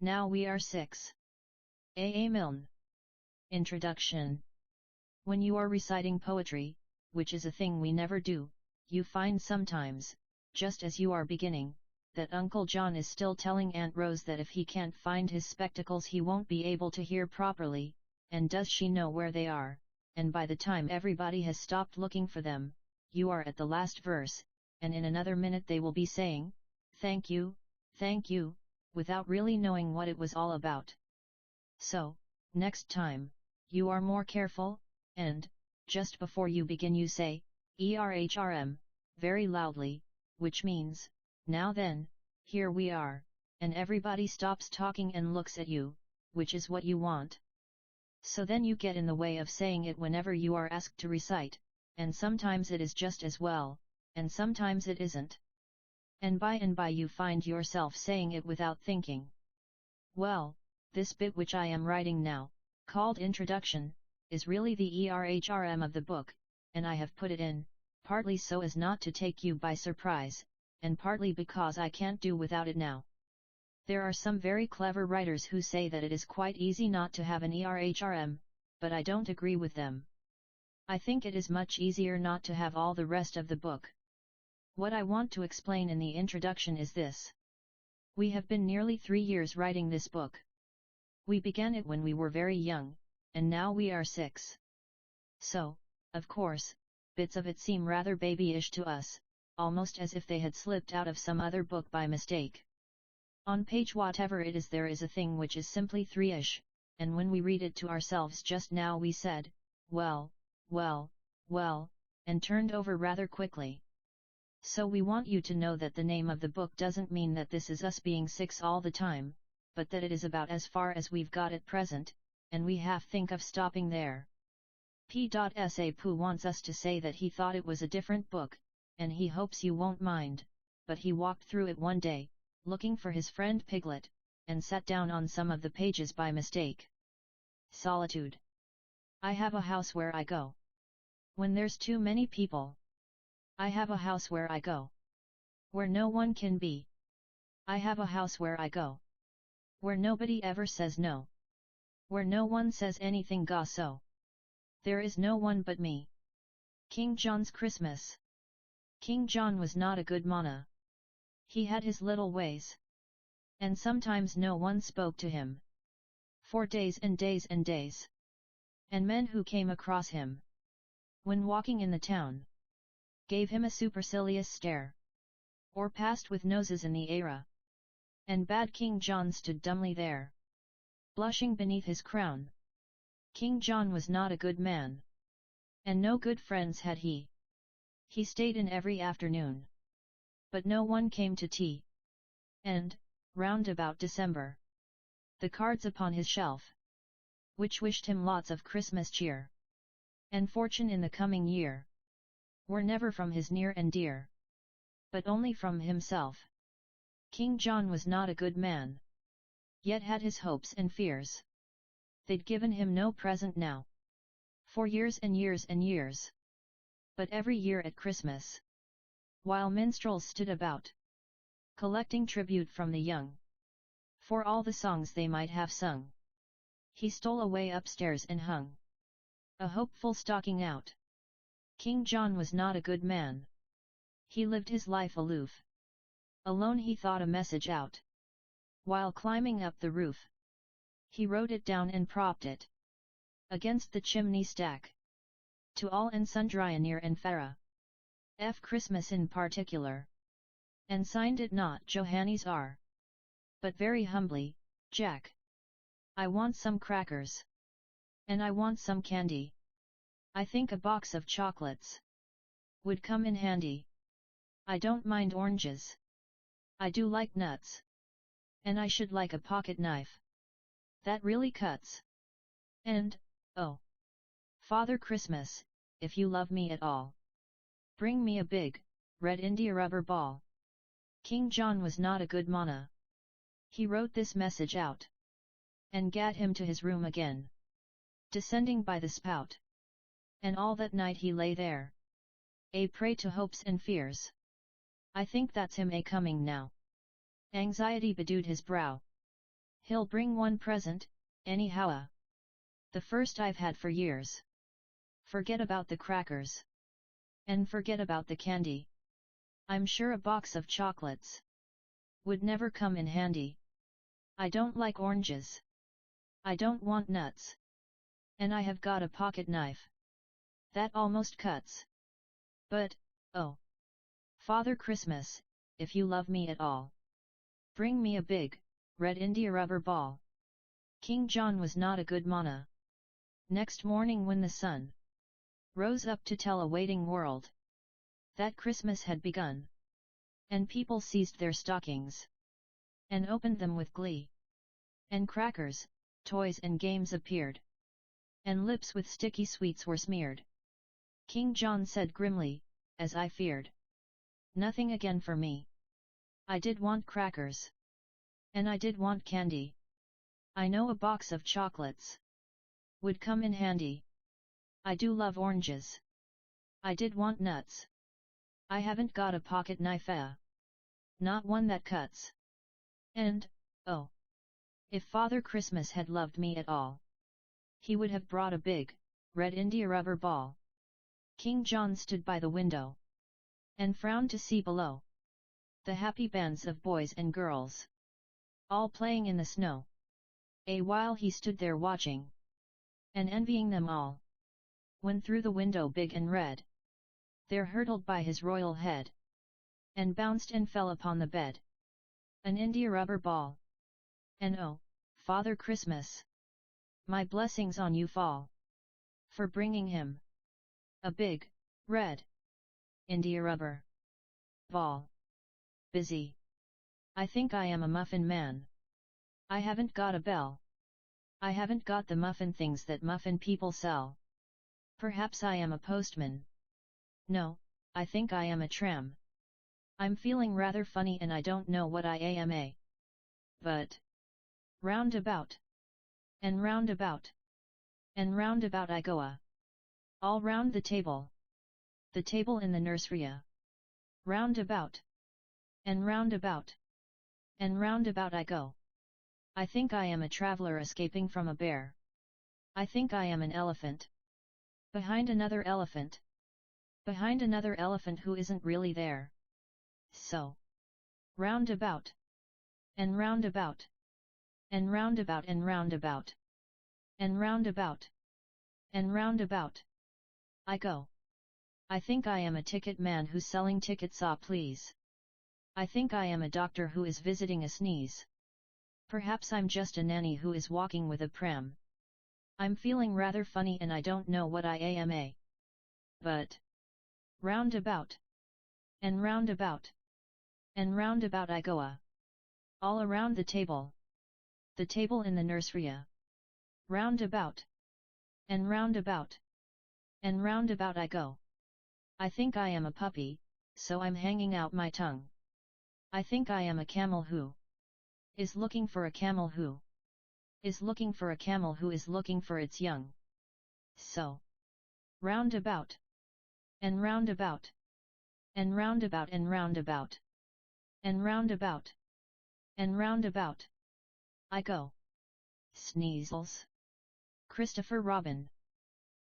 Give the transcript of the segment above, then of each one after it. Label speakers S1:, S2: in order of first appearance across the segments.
S1: Now we are 6. Milne. Introduction. When you are reciting poetry, which is a thing we never do, you find sometimes, just as you are beginning, that Uncle John is still telling Aunt Rose that if he can't find his spectacles he won't be able to hear properly, and does she know where they are, and by the time everybody has stopped looking for them, you are at the last verse, and in another minute they will be saying, thank you, without really knowing what it was all about. So, next time, you are more careful, and, just before you begin you say, ERHRM, very loudly, which means, now then, here we are, and everybody stops talking and looks at you, which is what you want. So then you get in the way of saying it whenever you are asked to recite, and sometimes it is just as well, and sometimes it isn't. And by you find yourself saying it without thinking. Well, this bit which I am writing now, called Introduction, is really the ERHRM of the book, and I have put it in, partly so as not to take you by surprise, and partly because I can't do without it now. There are some very clever writers who say that it is quite easy not to have an ERHRM, but I don't agree with them. I think it is much easier not to have all the rest of the book. What I want to explain in the introduction is this. We have been nearly 3 years writing this book. We began it when we were very young, and now we are 6. So, of course, bits of it seem rather babyish to us, almost as if they had slipped out of some other book by mistake. On page whatever it is there is a thing which is simply 3ish, and when we read it to ourselves just now we said, well, and turned over rather quickly. So we want you to know that the name of the book doesn't mean that this is us being 6 all the time, but that it is about as far as we've got at present, and we half think of stopping there. P.S.A. Pooh wants us to say that he thought it was a different book, and he hopes you won't mind, but he walked through it one day, looking for his friend Piglet, and sat down on some of the pages by mistake. Solitude. I have a house where I go when there's too many people. I have a house where I go where no one can be. I have a house where I go where nobody ever says no, where no one says anything so. There is no one but me. King John's Christmas. King John was not a good mana. He had his little ways. And sometimes no one spoke to him. For days and days and days. And men who came across him, when walking in the town, gave him a supercilious stare, or passed with noses in the air. And bad King John stood dumbly there, blushing beneath his crown. King John was not a good man. And no good friends had he. He stayed in every afternoon. But no one came to tea. And, round about December, the cards upon his shelf, which wished him lots of Christmas cheer and fortune in the coming year, were never from his near and dear, but only from himself. King John was not a good man, yet had his hopes and fears. They'd given him no present now, for years and years and years. But every year at Christmas, while minstrels stood about, collecting tribute from the young, for all the songs they might have sung, he stole away upstairs and hung a hopeful stocking out. King John was not a good man. He lived his life aloof. Alone he thought a message out. While climbing up the roof, he wrote it down and propped it against the chimney stack. To all and sundry near and far, Christmas in particular. And signed it not Johannes R. but very humbly, Jack. I want some crackers. And I want some candy. I think a box of chocolates would come in handy. I don't mind oranges. I do like nuts. And I should like a pocket knife that really cuts. And, oh, Father Christmas, if you love me at all, bring me a big, red India rubber ball. King John was not a good mana. He wrote this message out, and gat him to his room again, descending by the spout. And all that night he lay there, a prey to hopes and fears. I think that's him a coming now. Anxiety bedewed his brow. He'll bring one present, anyhow. The first I've had for years. Forget about the crackers. And forget about the candy. I'm sure a box of chocolates would never come in handy. I don't like oranges. I don't want nuts. And I have got a pocket knife that almost cuts. But, oh, Father Christmas, if you love me at all, bring me a big, red India rubber ball. King John was not a good mana. Next morning when the sun rose up to tell a waiting world that Christmas had begun, and people seized their stockings and opened them with glee, and crackers, toys and games appeared, and lips with sticky sweets were smeared, King John said grimly, as I feared, nothing again for me. I did want crackers. And I did want candy. I know a box of chocolates would come in handy. I do love oranges. I did want nuts. I haven't got a pocket knife, not one that cuts. And, oh, if Father Christmas had loved me at all, he would have brought a big, red India rubber ball. King John stood by the window and frowned to see below the happy bands of boys and girls, all playing in the snow. A while he stood there watching and envying them all, when through the window big and red, there hurtled by his royal head, and bounced and fell upon the bed, an India rubber ball. And oh, Father Christmas, my blessings on you fall, for bringing him a big, red, India rubber ball. Busy. I think I am a muffin man. I haven't got a bell. I haven't got the muffin things that muffin people sell. Perhaps I am a postman. No, I think I am a tram. I'm feeling rather funny and I don't know what I am. But round about, and round about, and round about I go all round the table in the nursery round about, and round about, and round about I go. I think I am a traveler escaping from a bear. I think I am an elephant. Behind another elephant. Behind another elephant who isn't really there. So, round about, and round about, and round about and round about, and round about, and round about I go. I think I am a ticket man who's selling tickets, please. I think I am a doctor who is visiting a sneeze. Perhaps I'm just a nanny who is walking with a pram. I'm feeling rather funny and I don't know what I am. But round about, and round about, and round about I go all around the table in the nursery round about, and round about, and round about I go. I think I am a puppy, so I'm hanging out my tongue. I think I am a camel who is looking for a camel who is looking for a camel who is looking for its young. So, round about, and round about, and round about and round about, and round about, and round about I go. Sneezels. Christopher Robin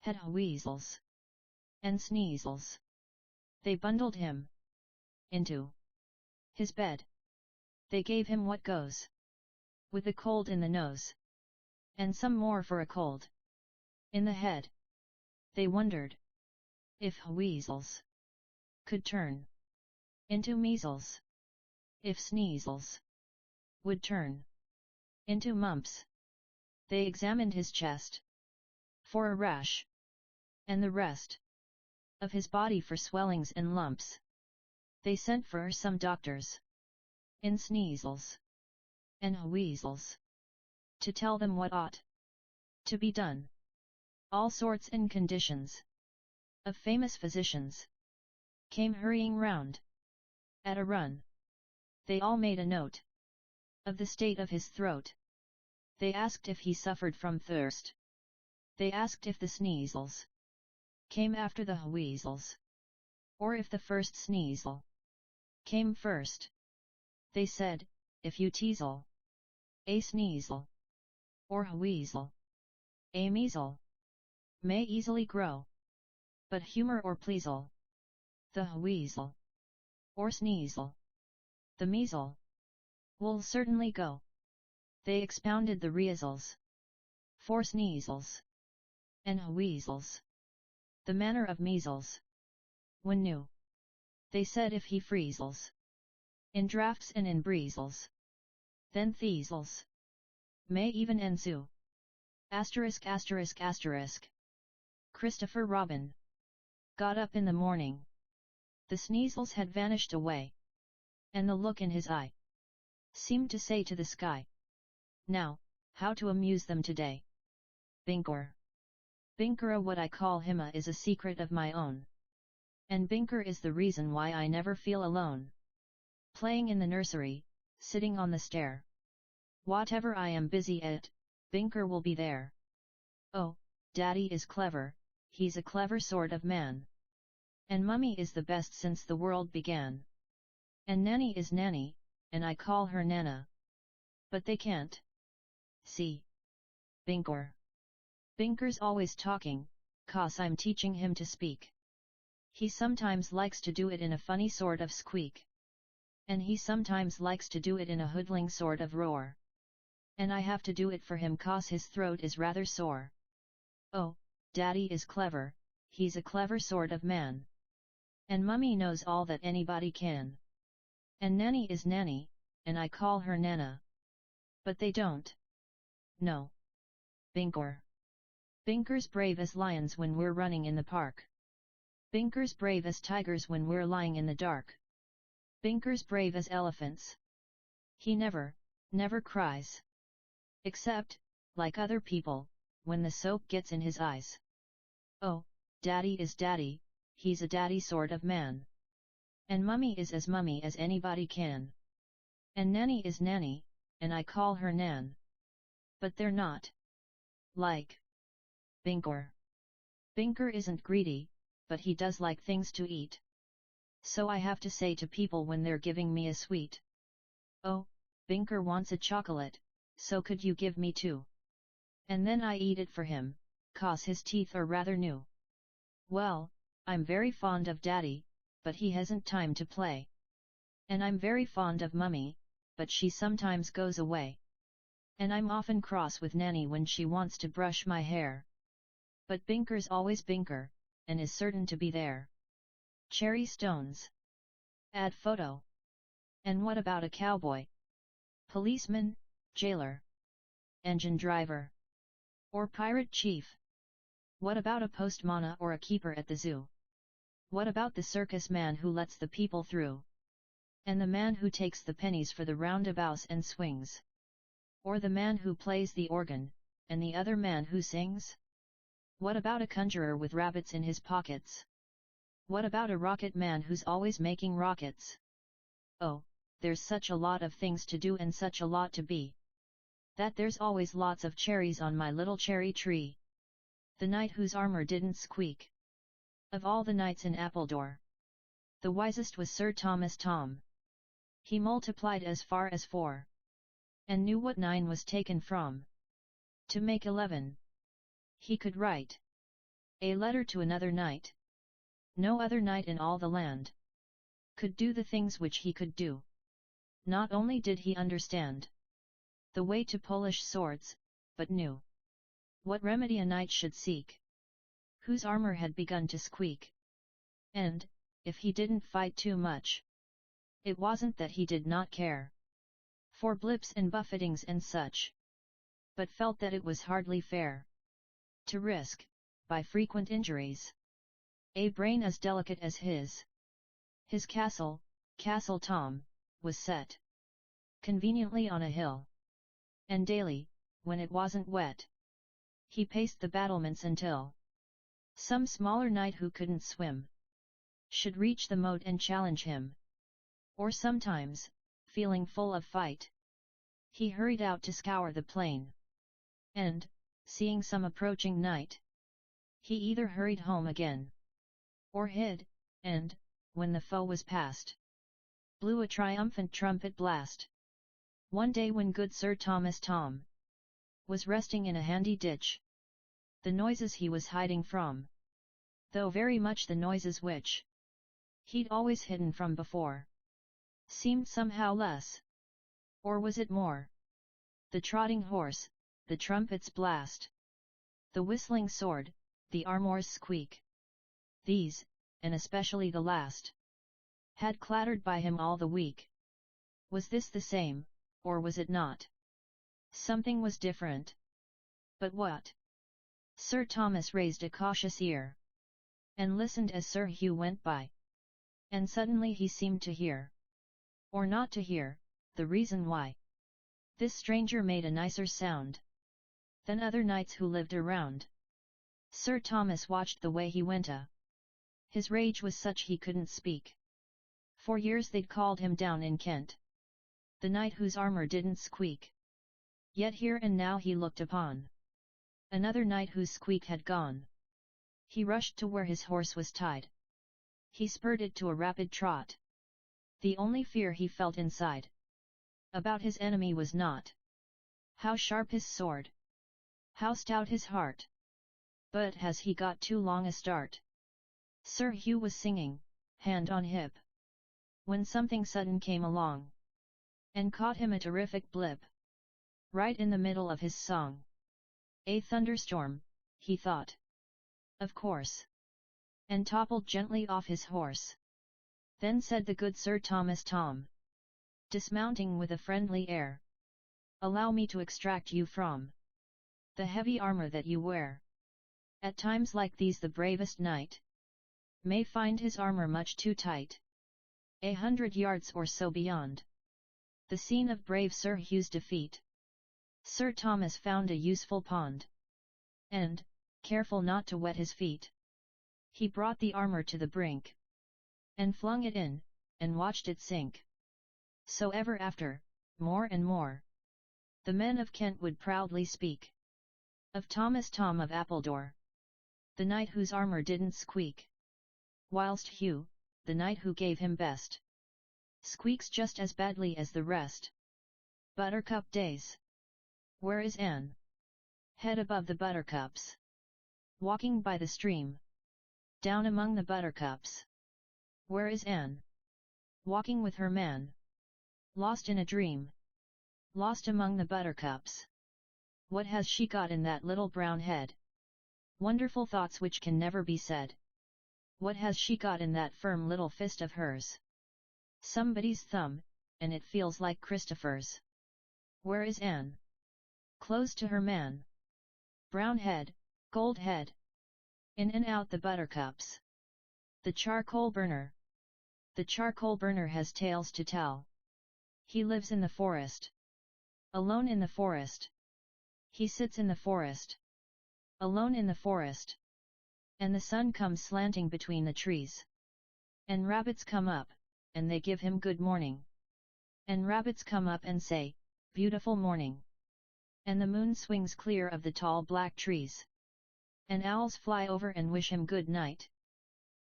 S1: had weasels and sneezels. They bundled him into his bed. They gave him what goes with a cold in the nose, and some more for a cold in the head. They wondered if weasels could turn into measles, if sneezels would turn into mumps. They examined his chest for a rash, and the rest of his body for swellings and lumps. They sent for some doctors in sneezels and weasels to tell them what ought to be done. All sorts and conditions of famous physicians came hurrying round at a run. They all made a note of the state of his throat. They asked if he suffered from thirst. They asked if the sneezels came after the weasels, or if the first sneezel came first. They said, if you teasel, A sneasel, or a weasel. A measle may easily grow, but humor or pleasel. The weasel, or sneasel, the measle, will certainly go. They expounded the reasons. 4 sneasels, and weasels. The manner of measles. When new, they said if he freezels, in drafts and in breezels, then thiesels may even ensue. Asterisk asterisk asterisk. Christopher Robin got up in the morning. The sneasels had vanished away, and the look in his eye seemed to say to the sky, now, how to amuse them today. Binker. Binkera, what I call him is a secret of my own. And Binker is the reason why I never feel alone. Playing in the nursery, sitting on the stair. Whatever I am busy at, Binker will be there. Oh, Daddy is clever, he's a clever sort of man. And Mummy is the best since the world began. And Nanny is Nanny, and I call her Nana. But they can't see. Binker. Binker's always talking, 'cause I'm teaching him to speak. He sometimes likes to do it in a funny sort of squeak. And he sometimes likes to do it in a hoodling sort of roar. And I have to do it for him 'cause his throat is rather sore. Oh, Daddy is clever, he's a clever sort of man. And Mummy knows all that anybody can. And Nanny is Nanny, and I call her Nana. But they don't know. Binker. Binker's brave as lions when we're running in the park. Binker's brave as tigers when we're lying in the dark. Binker's brave as elephants. He never cries. Except, like other people, when the soap gets in his eyes. Oh, Daddy is Daddy, he's a daddy sort of man. And Mummy is as Mummy as anybody can. And Nanny is Nanny, and I call her Nan. But they're not like Binker. Binker isn't greedy, but he does like things to eat. So I have to say to people when they're giving me a sweet, oh, Binker wants a chocolate, so could you give me 2? And then I eat it for him, 'cause his teeth are rather new. Well, I'm very fond of Daddy, but he hasn't time to play. And I'm very fond of Mummy, but she sometimes goes away. And I'm often cross with Nanny when she wants to brush my hair. But Binker's always Binker, and is certain to be there. Cherry stones. Add photo. And what about a cowboy? Policeman, jailer, engine driver, or pirate chief? What about a postman or a keeper at the zoo? What about the circus man who lets the people through? And the man who takes the pennies for the roundabouts and swings? Or the man who plays the organ, and the other man who sings? What about a conjurer with rabbits in his pockets? What about a rocket man who's always making rockets? Oh, there's such a lot of things to do and such a lot to be, that there's always lots of cherries on my little cherry tree. The knight whose armor didn't squeak. Of all the knights in Appledore, the wisest was Sir Thomas Thom. He multiplied as far as 4, and knew what 9 was taken from, to make 11. He could write a letter to another knight. No other knight in all the land could do the things which he could do. Not only did he understand the way to polish swords, but knew what remedy a knight should seek, whose armor had begun to squeak. And, if he didn't fight too much, it wasn't that he did not care for blips and buffetings and such, but felt that it was hardly fair to risk, by frequent injuries, a brain as delicate as his. His castle, Castle Tom, was set conveniently on a hill. And daily, when it wasn't wet, he paced the battlements until some smaller knight who couldn't swim should reach the moat and challenge him. Or sometimes, feeling full of fight, he hurried out to scour the plain. And, seeing some approaching knight, he either hurried home again, or hid, and, when the foe was past, blew a triumphant trumpet blast. One day when good Sir Thomas Thom was resting in a handy ditch, the noises he was hiding from, though very much the noises which he'd always hidden from before, seemed somehow less. Or was it more? The trotting horse, the trumpet's blast, the whistling sword, the armor's squeak. These, and especially the last, had clattered by him all the week. Was this the same, or was it not? Something was different. But what? Sir Thomas raised a cautious ear, and listened as Sir Hugh went by. And suddenly he seemed to hear, or not to hear, the reason why. This stranger made a nicer sound than other knights who lived around. Sir Thomas watched the way he went his rage was such he couldn't speak. For years they'd called him down in Kent the knight whose armor didn't squeak. Yet here and now he looked upon another knight whose squeak had gone. He rushed to where his horse was tied. He spurred it to a rapid trot. The only fear he felt inside about his enemy was not how sharp his sword, how stout his heart, but has he got too long a start. Sir Hugh was singing, hand on hip, when something sudden came along and caught him a terrific blip right in the middle of his song. A thunderstorm, he thought. Of course. And toppled gently off his horse. Then said the good Sir Thomas Thom, dismounting with a friendly air, allow me to extract you from the heavy armor that you wear. At times like these the bravest knight may find his armor much too tight. 100 yards or so beyond the scene of brave Sir Hugh's defeat, Sir Thomas found a useful pond, and, careful not to wet his feet, he brought the armor to the brink, and flung it in, and watched it sink. So ever after, more and more, the men of Kent would proudly speak of Thomas Thom of Appledore, the knight whose armor didn't squeak, whilst Hugh, the knight who gave him best, squeaks just as badly as the rest. Buttercup days. Where is Anne? Head above the buttercups, walking by the stream, down among the buttercups. Where is Anne? Walking with her man, lost in a dream, lost among the buttercups. What has she got in that little brown head? Wonderful thoughts which can never be said. What has she got in that firm little fist of hers? Somebody's thumb, and it feels like Christopher's. Where is Anne? Close to her man. Brown head, gold head. In and out the buttercups. The charcoal burner. The charcoal burner has tales to tell. He lives in the forest. Alone in the forest. He sits in the forest. Alone in the forest. And the sun comes slanting between the trees. And rabbits come up, and they give him good morning. And rabbits come up and say, beautiful morning. And the moon swings clear of the tall black trees. And owls fly over and wish him good night.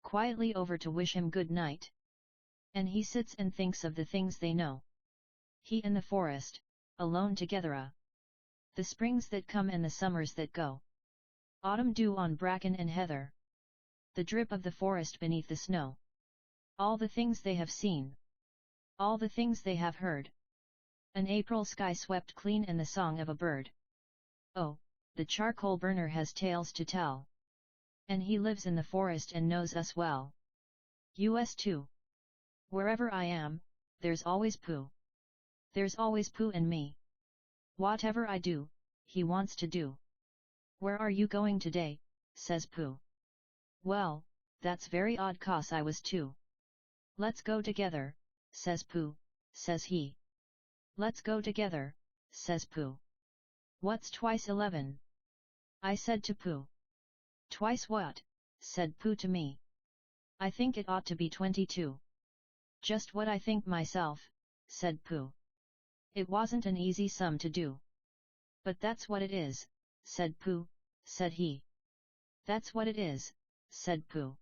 S1: Quietly over to wish him good night. And he sits and thinks of the things they know. He and the forest, alone together. The springs that come and the summers that go. Autumn dew on bracken and heather. The drip of the forest beneath the snow. All the things they have seen. All the things they have heard. An April sky swept clean and the song of a bird. Oh, the charcoal burner has tales to tell. And he lives in the forest and knows us well. Us too. Wherever I am, there's always Pooh. There's always Pooh and me. Whatever I do, he wants to do. Where are you going today? Says Pooh. Well, that's very odd 'cause I was too. Let's go together, says Pooh, says he. Let's go together, says Pooh. What's twice 11? I said to Pooh. Twice what? Said Pooh to me. I think it ought to be 22. Just what I think myself, said Pooh. It wasn't an easy sum to do. But that's what it is, said Pooh, said he. That's what it is, said Pooh.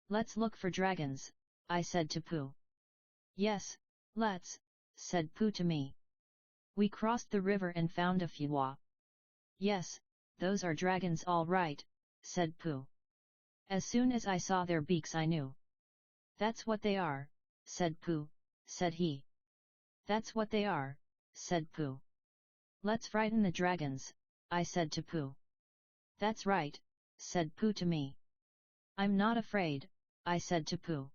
S1: Let's look for dragons, I said to Pooh. Yes, let's, said Pooh to me. We crossed the river and found a few. Yes, those are dragons all right, said Pooh. As soon as I saw their beaks I knew. That's what they are, said Pooh, said he. That's what they are, said Pooh. Let's frighten the dragons, I said to Pooh. That's right, said Pooh to me. I'm not afraid, I said to Pooh.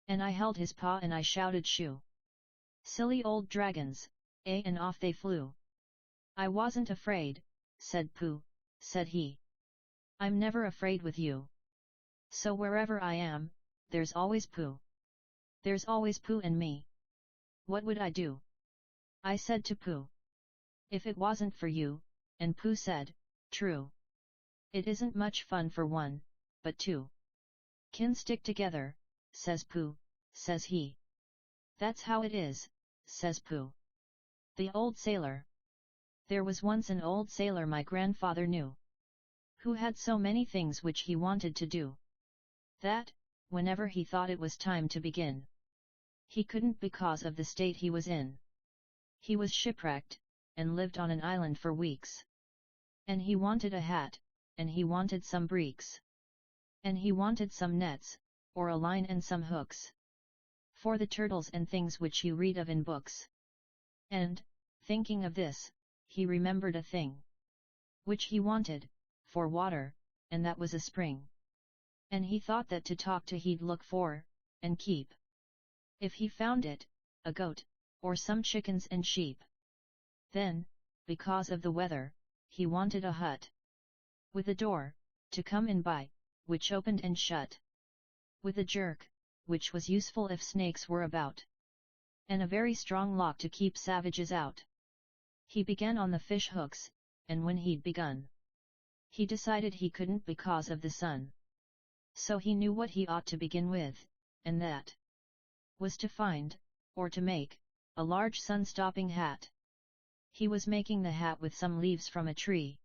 S1: And I held his paw and I shouted shoo. Silly old dragons, eh, and off they flew. I wasn't afraid, said Pooh, said he. I'm never afraid with you. So wherever I am, there's always Pooh. There's always Pooh and me. What would I do? I said to Pooh. If it wasn't for you, and Pooh said, true. It isn't much fun for one, but two can stick together, says Pooh, says he. That's how it is, says Pooh. The old sailor. There was once an old sailor my grandfather knew, who had so many things which he wanted to do, that, whenever he thought it was time to begin, he couldn't because of the state he was in. He was shipwrecked, and lived on an island for weeks. And he wanted a hat, and he wanted some breeks. And he wanted some nets, or a line and some hooks, for the turtles and things which you read of in books. And, thinking of this, he remembered a thing which he wanted, for water, and that was a spring. And he thought that to talk to he'd look for, and keep, if he found it, a goat, or some chickens and sheep. Then, because of the weather, he wanted a hut, with a door, to come in by, which opened and shut, with a jerk, which was useful if snakes were about, and a very strong lock to keep savages out. He began on the fish hooks, and when he'd begun, he decided he couldn't because of the sun. So he knew what he ought to begin with, and that was to find, or to make, a large sun-stopping hat. He was making the hat with some leaves from a tree,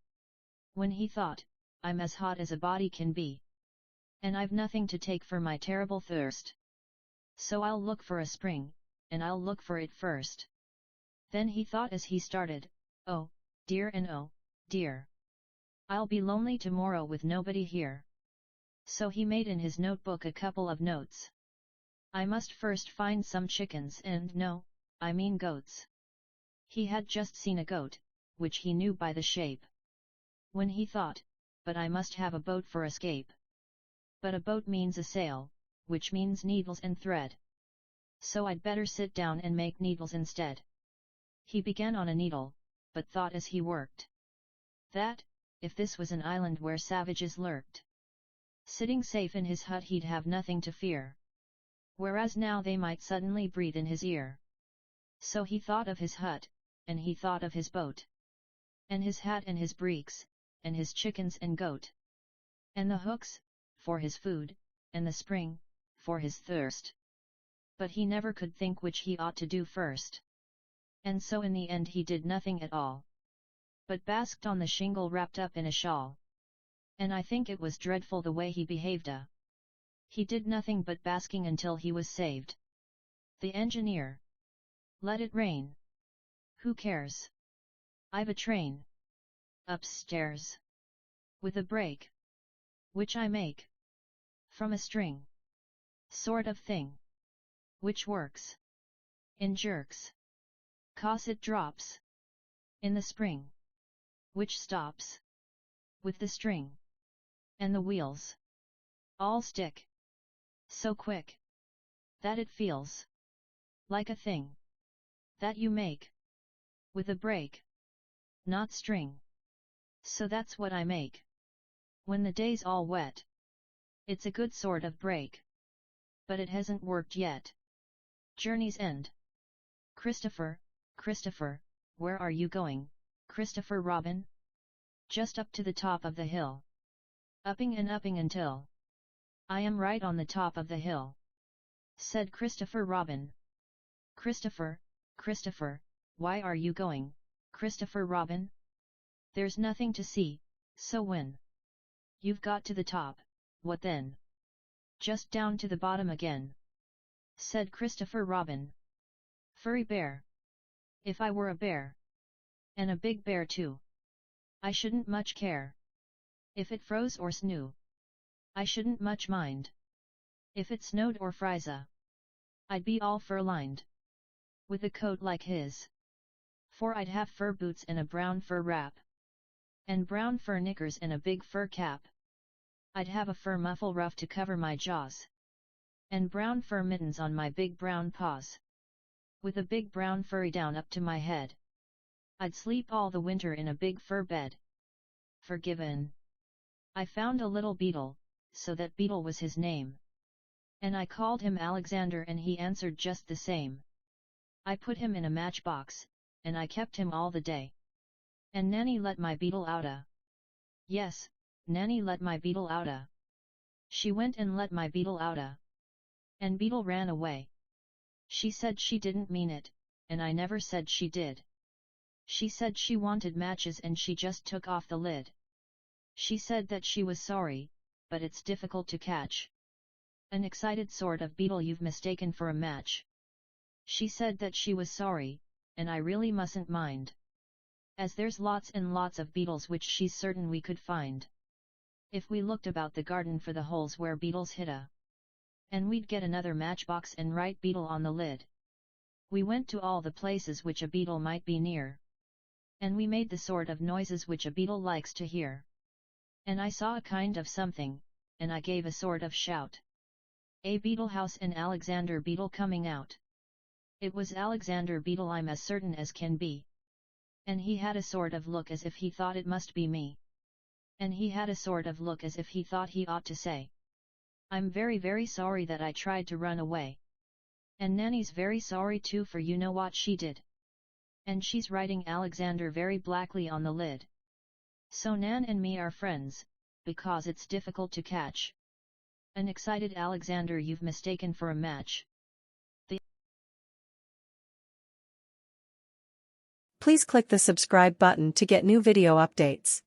S1: when he thought, I'm as hot as a body can be, and I've nothing to take for my terrible thirst. So I'll look for a spring, and I'll look for it first. Then he thought as he started, oh, dear and oh, dear. I'll be lonely tomorrow with nobody here. So he made in his notebook a couple of notes. I must first find some chickens and no, I mean goats. He had just seen a goat, which he knew by the shape. When he thought, but I must have a boat for escape. But a boat means a sail, which means needles and thread. So I'd better sit down and make needles instead. He began on a needle, but thought as he worked, that, if this was an island where savages lurked, sitting safe in his hut he'd have nothing to fear. Whereas now they might suddenly breathe in his ear. So he thought of his hut, and he thought of his boat, and his hat and his breeks, and his chickens and goat, and the hooks, for his food, and the spring, for his thirst. But he never could think which he ought to do first. And so in the end he did nothing at all, but basked on the shingle wrapped up in a shawl. And I think it was dreadful the way he behaved. He did nothing but basking until he was saved. The engineer. Let it rain. Who cares? I've a train upstairs, with a brake, which I make from a string, sort of thing, which works in jerks, 'cause it drops in the spring, which stops with the string, and the wheels all stick so quick that it feels like a thing that you make with a brake, not string. So that's what I make when the day's all wet. It's a good sort of brake, but it hasn't worked yet. Journey's End. Christopher, Christopher, where are you going, Christopher Robin? Just up to the top of the hill. Upping and upping until I am right on the top of the hill, said Christopher Robin. Christopher, Christopher, why are you going, Christopher Robin? There's nothing to see, so when you've got to the top, what then? Just down to the bottom again, said Christopher Robin. Furry bear. If I were a bear, And a big bear too. I shouldn't much care. If it froze or snowed, I shouldn't much mind. If it snowed or friza, I'd be all fur-lined. With a coat like his. For I'd have fur boots and a brown fur wrap. And brown fur knickers and a big fur cap. I'd have a fur muffle ruff to cover my jaws. And brown fur mittens on my big brown paws. With a big brown furry down up to my head. I'd sleep all the winter in a big fur bed. Forgiven. I found a little beetle, so that Beetle was his name. And I called him Alexander and he answered just the same. I put him in a matchbox, and I kept him all the day. And Nanny let my beetle outa. Yes, Nanny let my beetle outa. She went and let my beetle outa. And Beetle ran away. She said she didn't mean it, and I never said she did. She said she wanted matches and she just took off the lid. She said that she was sorry, but it's difficult to catch. An excited sort of beetle you've mistaken for a match. She said that she was sorry, and I really mustn't mind. As there's lots and lots of beetles which she's certain we could find. If we looked about the garden for the holes where beetles hid a. And we'd get another matchbox and write beetle on the lid. We went to all the places which a beetle might be near. And we made the sort of noises which a beetle likes to hear. And I saw a kind of something, and I gave a sort of shout. A beetle house and Alexander Beetle coming out. It was Alexander Beetle, I'm as certain as can be. And he had a sort of look as if he thought it must be me. And he had a sort of look as if he thought he ought to say, I'm very very sorry that I tried to run away. And Nanny's very sorry too, for you know what she did. And she's writing Alexander very blackly on the lid. So Nan and me are friends, because it's difficult to catch. An excited Alexander you've mistaken for a match.
S2: Please click the subscribe button to get new video updates.